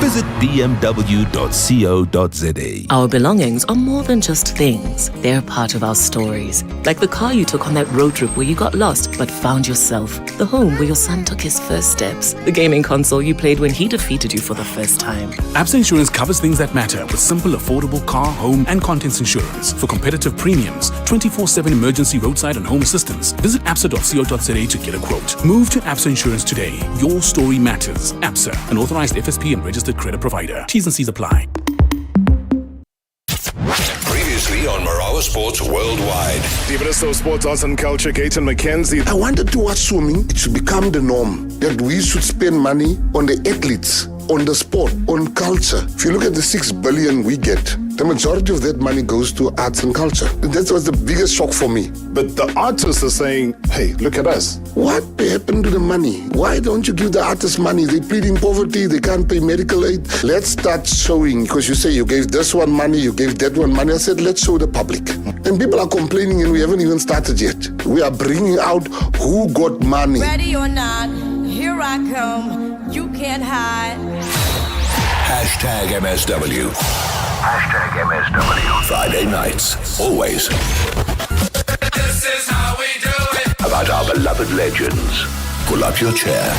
Visit bmw.co.za. Our belongings are more than just things. They're part of our stories. Like the car you took on that road trip where you got lost but found yourself. The home where your son took his first steps. The gaming console you played when he defeated you for the first time. Absa Insurance covers things that matter with simple, affordable car, home, and contents insurance. For competitive premiums, 24/7 emergency roadside and home assistance. Visit absa.co.za to get a quote. Move to Absa Insurance today. Your story matters. Absa, an authorized FSP and registered credit provider. T's and C's apply. Previously on Marawa Sports Worldwide. The Minister of Sports, Arts and Culture, Gayton McKenzie. I wanted to watch swimming. It should become the norm that we should spend money on the athletes, on the sport, on culture. If you look at the 6 billion we get, the majority of that money goes to arts and culture. That was the biggest shock for me. But the artists are saying, hey, look at us. What happened to the money? Why don't you give the artists money? They plead in poverty, they can't pay medical aid. Let's start showing, because you say you gave this one money, you gave that one money. I said, let's show the public. And people are complaining and we haven't even started yet. We are bringing out who got money. Ready or not, here I come. You can't hide. #MSW. #MSW. Friday nights, always. This is how we do it. About our beloved legends. Pull up your chair.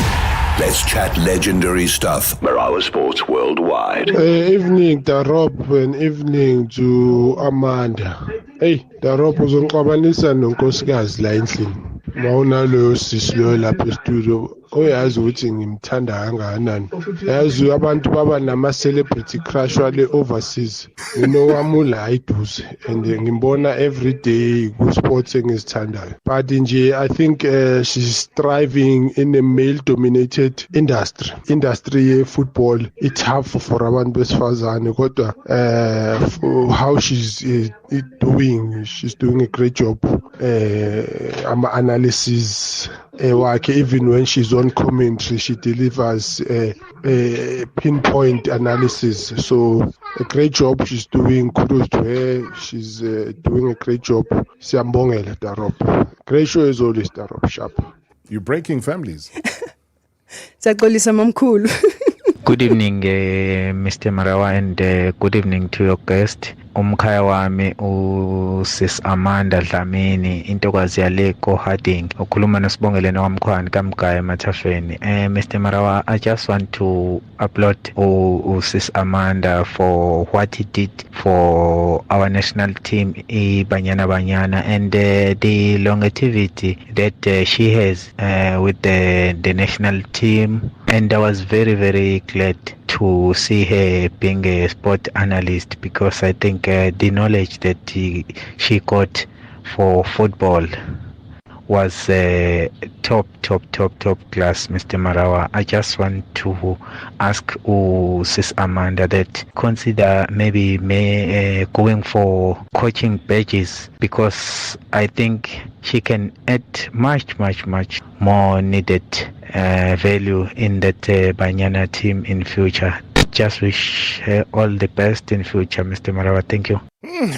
Let's chat legendary stuff. Marawa Sports Worldwide. Evening, Darop, and evening to Amanda. Hey, Darop uzonqabanisa nonkosikazi la endlini. Mawuna lo sisilo lapha e-studio oyazi ukuthi ngimthanda kangakanani. Yazi abantu baba nama-celebrity crush wale overseas. Nginowami ula eduze and ngimbona every day ku-sports engizithandayo. But nje I think she's thriving in a male-dominated industry ye-football. It's tough for abantu besifazane kodwa how she's she's doing a great job. Analysis wakhe, even when she's on commentary, she delivers pinpoint analysis. So a great job she's doing. Kudos to her. She's doing a great job. Siyambongela Darop. Great show as always, Darop. Sharp. You're breaking families. Siyaxolisa mamkhulu. Good evening, Mr. Marawa, and good evening to your guest. Umkhaya wami usis Amanda Dlamini, intokazi yale Harding. Ukhuluma nosibongeleni wamkhwani kaMgaya Mathafeni. Mr. Marawa, I just want to applaud sis Amanda for what he did for our national team, Banyana Banyana, and the longevity that she has with the national team. And I was very, very glad to see her being a sport analyst, because I think the knowledge that she got for football was top class, Mr. Marawa. I just want to ask Sis Amanda that consider maybe going for coaching badges, because I think she can add much more needed value in that Banyana team in future. Just wish her all the best in future, Mr. Marawa. Thank you.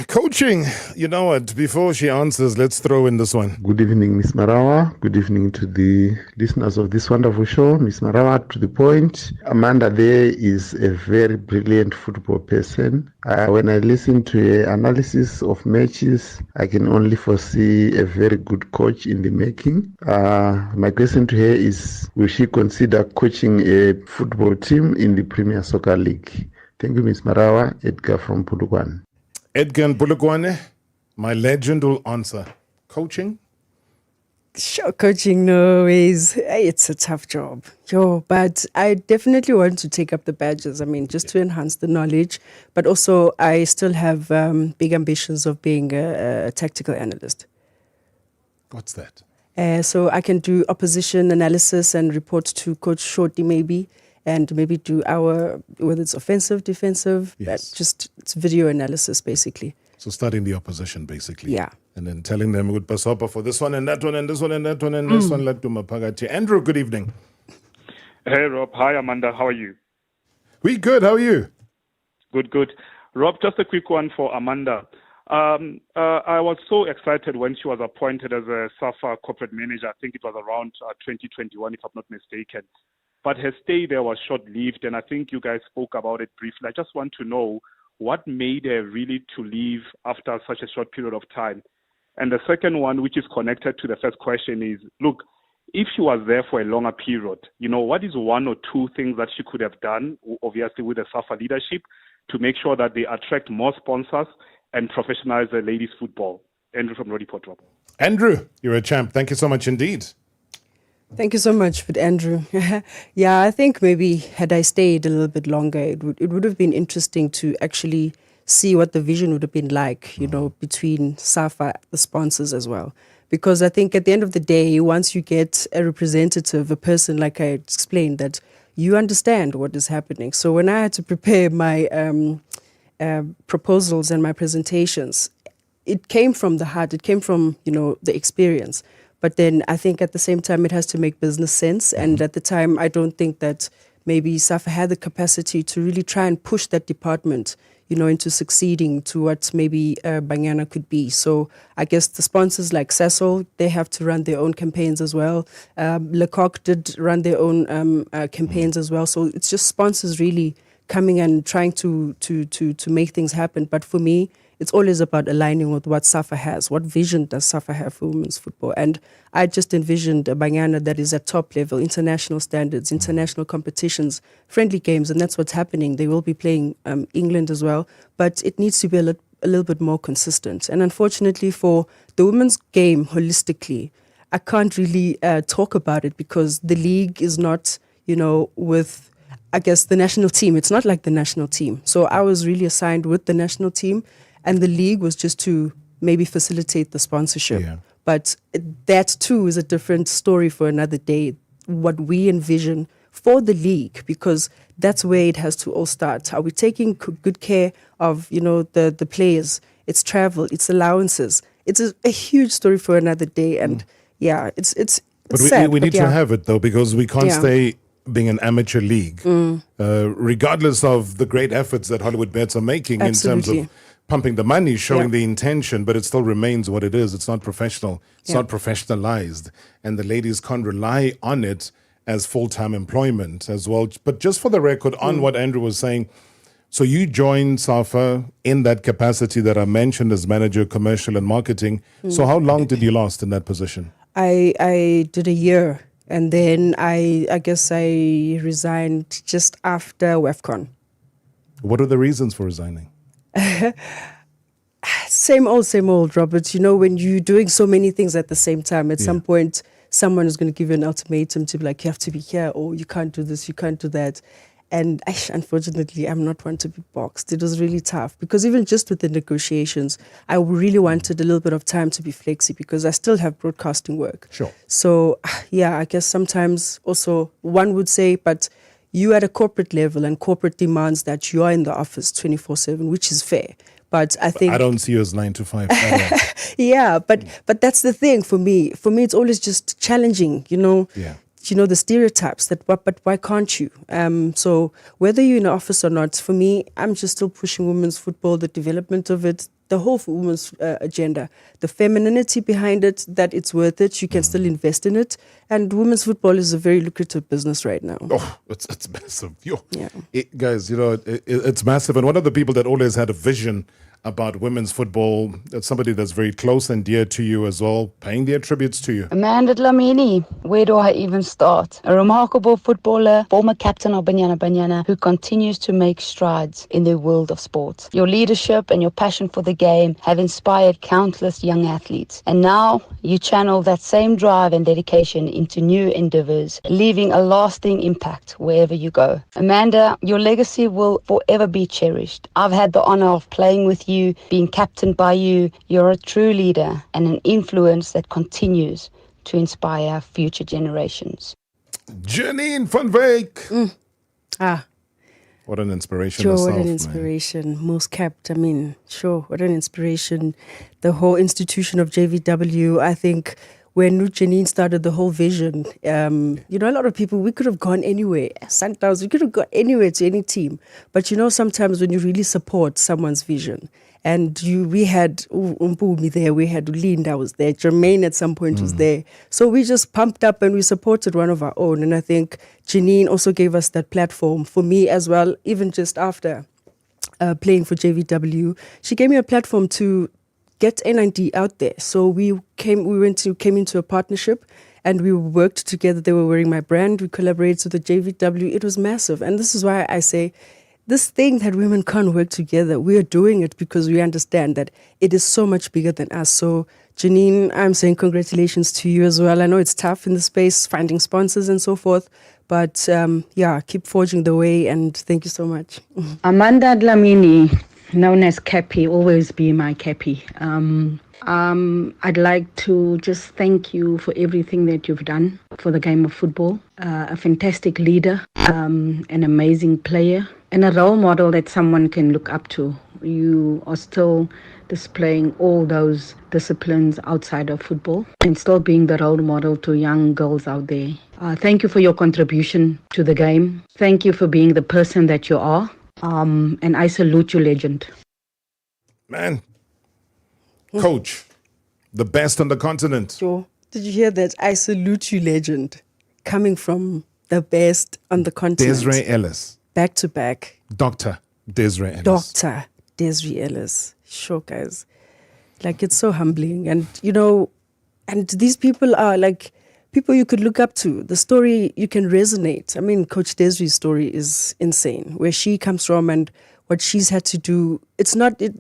Coaching, you know what? Before she answers, let's throw in this one. Good evening, Miss Marawa. Good evening to the listeners of this wonderful show. Miss Marawa, to the point. Amanda there is a very brilliant football person. When I listen to her analysis of matches, I can only foresee a very good coach in the making. My question to her is, will she consider coaching a football team in the Premier Soccer League? Thank you, Miss Marawa. Edgar from Pulukwan. Edgar and Pulukwane, my legend will answer. Coaching? Sure, coaching, no, it's a tough job. But I definitely want to take up the badges. I mean, just to enhance the knowledge. But also, I still have big ambitions of being a tactical analyst. What's that? So I can do opposition analysis and report to Coach Shorty maybe. And maybe do whether it's offensive, defensive, it's video analysis, basically. So studying the opposition, basically. Yeah. And then telling them, good pasopa for this one and that one and this one and that one and this one. Andrew, good evening. Hey, Rob. Hi, Amanda. How are you? We good. How are you? Good. Rob, just a quick one for Amanda. I was so excited when she was appointed as a SAFA corporate manager. I think it was around 2021, if I'm not mistaken. But her stay there was short-lived, and I think you guys spoke about it briefly. I just want to know what made her really to leave after such a short period of time. And the second one, which is connected to the first question, is, look, if she was there for a longer period, what is one or two things that she could have done, obviously with the SAFA leadership, to make sure that they attract more sponsors and professionalize the ladies' football? Andrew from Rodiport. Andrew, you're a champ. Thank you so much indeed. Thank you so much, Andrew. Yeah, I think maybe had I stayed a little bit longer, it would have been interesting to actually see what the vision would have been like, between SAFA, the sponsors as well. Because I think at the end of the day, once you get a representative, a person like I explained, that you understand what is happening. So when I had to prepare my proposals and my presentations, it came from the heart, it came from, the experience. But then I think at the same time, it has to make business sense. And at the time, I don't think that maybe SAFA had the capacity to really try and push that department, into succeeding to what maybe Banyana could be. So I guess the sponsors like Cecil, they have to run their own campaigns as well. Lecoq did run their own campaigns as well. So it's just sponsors really coming and trying to make things happen. But for me, it's always about aligning with what SAFA has. What vision does SAFA have for women's football? And I just envisioned a Banyana that is at top level, international standards, international competitions, friendly games, and that's what's happening. They will be playing England as well, but it needs to be a little bit more consistent. And unfortunately for the women's game holistically, I can't really talk about it because the league is not, with, I guess, the national team. It's not like the national team. So I was really assigned with the national team, and the league was just to maybe facilitate the sponsorship. Yeah. But that too is a different story for another day. What we envision for the league, because that's where it has to all start. Are we taking good care of, the players? It's travel, it's allowances. It's a huge story for another day. And yeah, it's But sad, we need yeah. to have it, though, because we can't Yeah. stay being an amateur league, regardless of the great efforts that Hollywood Bets are making in terms Absolutely. of pumping the money, showing Yeah. the intention, but it still remains what it is. It's not professional. It's Yeah. not professionalized. And the ladies can't rely on it as full-time employment as well. But just for the record, on what Andrew was saying, so you joined SAFA in that capacity that I mentioned as manager, commercial and marketing. So how long did you last in that position? I did a year, and then I guess I resigned just after WEFCON. What are the reasons for resigning? Same old, Robert. When you're doing so many things at the same time, at some point, someone is going to give you an ultimatum to be like, you have to be here, or you can't do this, you can't do that. And unfortunately, I'm not one to be boxed. It was really tough because even just with the negotiations, I really wanted a little bit of time to be flexi because I still have broadcasting work. Sure. So, yeah, I guess sometimes also one would say, but you at a corporate level and corporate demands that you are in the office 24/7, which is fair. But I think I don't see you as 9 to 5. at all. yeah, but that's the thing for me. For me, it's always just challenging, Yeah. the stereotypes that, but why can't you? So whether you're in an office or not, for me, I'm just still pushing women's football, the development of it, the whole women's agenda, the femininity behind it, that it's worth it. You can still invest in it. And women's football is a very lucrative business right now. Oh, it's massive. Guys, it's massive. And one of the people that always had a vision about women's football, that's somebody that's very close and dear to you as well, paying their tributes to you. Amanda Dlamini, where do I even start? A remarkable footballer, former captain of Banyana Banyana, who continues to make strides in the world of sport. Your leadership and your passion for the game have inspired countless young athletes. And now you channel that same drive and dedication into new endeavors, leaving a lasting impact wherever you go. Amanda, your legacy will forever be cherished. I've had the honor of playing with you, being captained by you. You're a true leader and an influence that continues to inspire future generations. Janine van Wyk. What an inspiration Sure, herself, what an man. inspiration. Most kept, what an inspiration. The whole institution of JVW, I think when Janine started the whole vision, a lot of people, we could have gone anywhere. Sundowns, we could have gone anywhere to any team. But sometimes when you really support someone's vision, and we had Umpumi there, we had Linda was there, Jermaine at some point was there. So we just pumped up and we supported one of our own. And I think Janine also gave us that platform for me as well, even just after playing for JVW. She gave me a platform to get NID out there. So we came into a partnership and we worked together. They were wearing my brand. We collaborated with the JVW. It was massive. And this is why I say this thing that women can't work together, we are doing it because we understand that it is so much bigger than us. So Janine, I'm saying congratulations to you as well. I know it's tough in the space, finding sponsors and so forth. But keep forging the way and thank you so much. Amanda Dlamini, known as Cappy, always be my Cappy. I'd like to just thank you for everything that you've done for the game of football. A fantastic leader, an amazing player, and a role model that someone can look up to. You are still displaying all those disciplines outside of football and still being the role model to young girls out there. Thank you for your contribution to the game. Thank you for being the person that you are. And I salute you, legend. Man, coach, the best on the continent. Sure. Did you hear that? I salute you, legend. Coming from the best on the continent. Desiree Ellis. Back to back. Dr. Desiree Ellis. Dr. Desiree Ellis. Sure, guys. It's so humbling. And, and these people are people you could look up to. The story you can resonate. Coach Desiree's story is insane. Where she comes from and what she's had to do.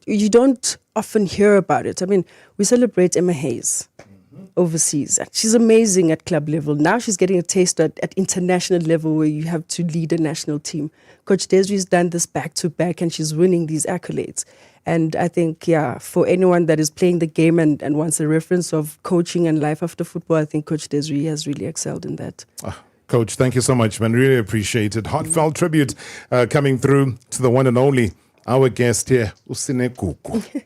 You don't often hear about it. We celebrate Emma Hayes. overseas. She's amazing at club level. Now she's getting a taste at international level where you have to lead a national team. Coach Desirie's done this back to back and she's winning these accolades. And I think, for anyone that is playing the game and wants a reference of coaching and life after football, I think Coach Desiree has really excelled in that. Coach, thank you so much, man. Really appreciate it. Heartfelt tribute coming through to the one and only, our guest here, Usine Kuku.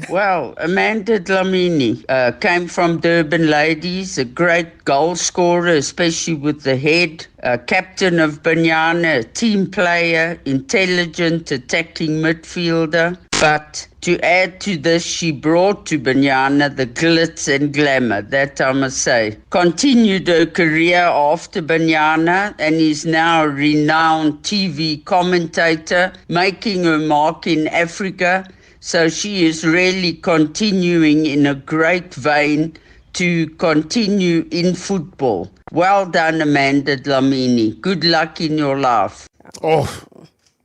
Well, Amanda Dlamini came from Durban Ladies, a great goal scorer, especially with the head, captain of Banyana, a team player, intelligent, attacking midfielder. But to add to this, she brought to Banyana the glitz and glamour, that I must say. Continued her career after Banyana and is now a renowned TV commentator, making her mark in Africa. So she is really continuing in a great vein to continue in football. Well done, Amanda Dlamini. Good luck in your life. Oh,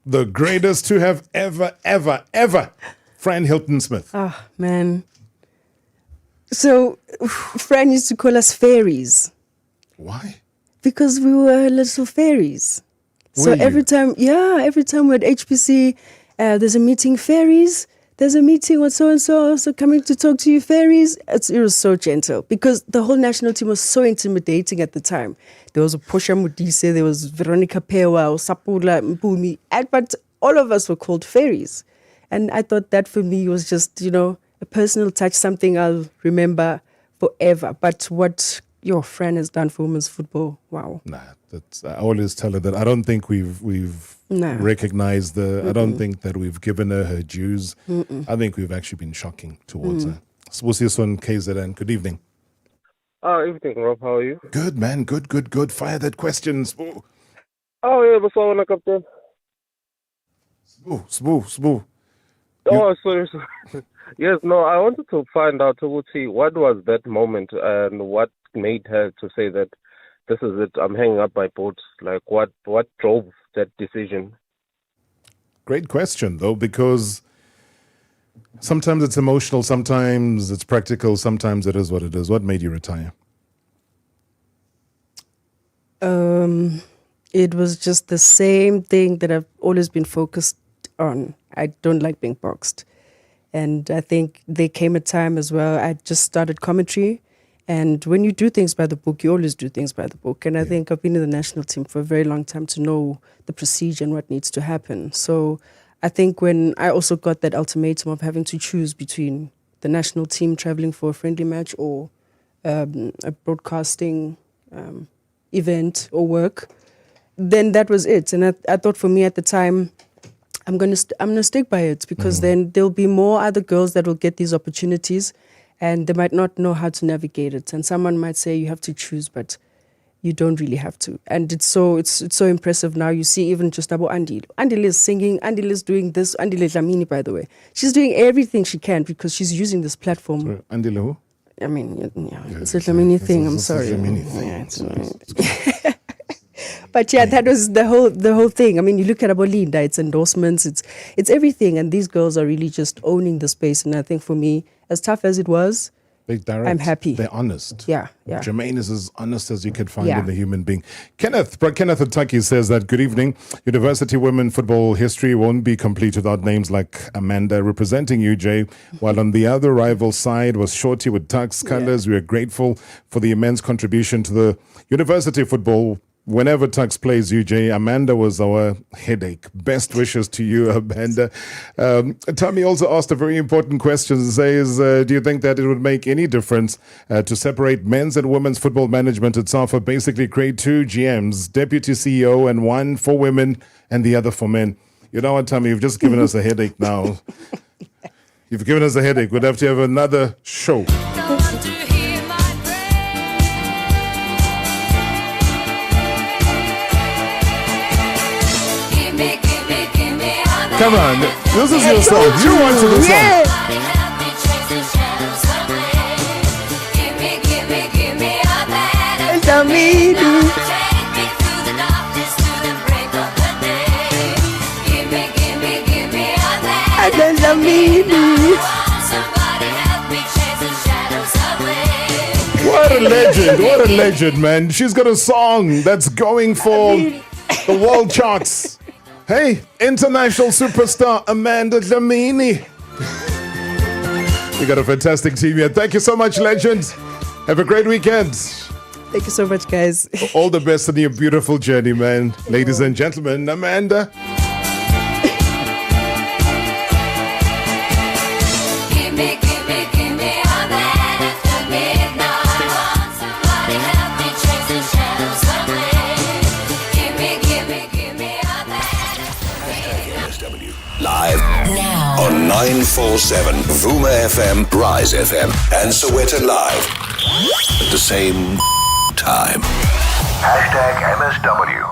the greatest to have ever, Fran Hilton-Smith. Oh, man. So, Fran used to call us fairies. Why? Because we were little fairies. So every time we're at HPC, there's a meeting, fairies. There's a meeting with so-and-so coming to talk to you, fairies. It was so gentle because the whole national team was so intimidating at the time. There was Posha Mudise, there was Veronica Pewa, Sapula Mpumi, but all of us were called fairies. And I thought that for me was just, a personal touch, something I'll remember forever. But what your friend has done for women's football, wow. I always tell her that I don't think we've recognized I don't think that we've given her dues. I think we've actually been shocking towards her. Sbusiso KZN, good evening. Evening, Rob. How are you? Good, man. Good. Fire that question, Sbu. Basawana, Captain. Sbu. Oh, sorry. Yes, no, I wanted to find out, Uti, what was that moment and what made her to say that this is it, I'm hanging up my boots? Like, what drove that decision? Great question, though, because sometimes it's emotional, sometimes it's practical, sometimes it is what it is. What made you retire? It was just the same thing that I've always been focused on. I don't like being boxed. And I think there came a time as well, I just started commentary. And when you do things by the book, you always do things by the book. And I think I've been in the national team for a very long time to know the procedure and what needs to happen. So I think when I also got that ultimatum of having to choose between the national team traveling for a friendly match or a broadcasting event or work, then that was it. And I thought for me at the time, I'm gonna stick by it because then there'll be more other girls that will get these opportunities and they might not know how to navigate it. And someone might say you have to choose, but you don't really have to. And it's so impressive now. You see even just about Andile. Andile is singing, Andile is doing this. Andile Dlamini, by the way. She's doing everything she can because she's using this platform. Sorry, Andile who? I mean, it's a Dlamini thing, I'm sorry. But yeah, that was the whole thing. I mean, you look at Abolinda, it's endorsements, it's everything. And these girls are really just owning the space. And I think for me, as tough as it was, I'm happy. They're honest. Yeah. Jermaine is as honest as you could find in a human being. Kenneth Otaki says that, good evening. University women football history won't be complete without names like Amanda representing UJ, while on the other rival side was Shorty with Tuck's colours. We are grateful for the immense contribution to the university football. Whenever Tux plays UJ, Amanda was our headache. Best wishes to you, Amanda. Tommy also asked a very important question. Says, do you think that it would make any difference to separate men's and women's football management at SAFA? Basically create two GMs, deputy CEO, and one for women and the other for men. You know what, Tommy? You've just given us a headache now. You've given us a headache. We'd have to have another show. Come on, this is your song. You wanted the song. What a legend. What a legend, man. She's got a song that's going for the world charts. Hey, international superstar Amanda Dlamini. We got a fantastic team here. Thank you so much, legends. Have a great weekend. Thank you so much, guys. All the best in your beautiful journey, man. Ladies and gentlemen, Amanda. Live now on 947 Vuma FM, Rise FM, and Soweto Live at the same time. #MSW.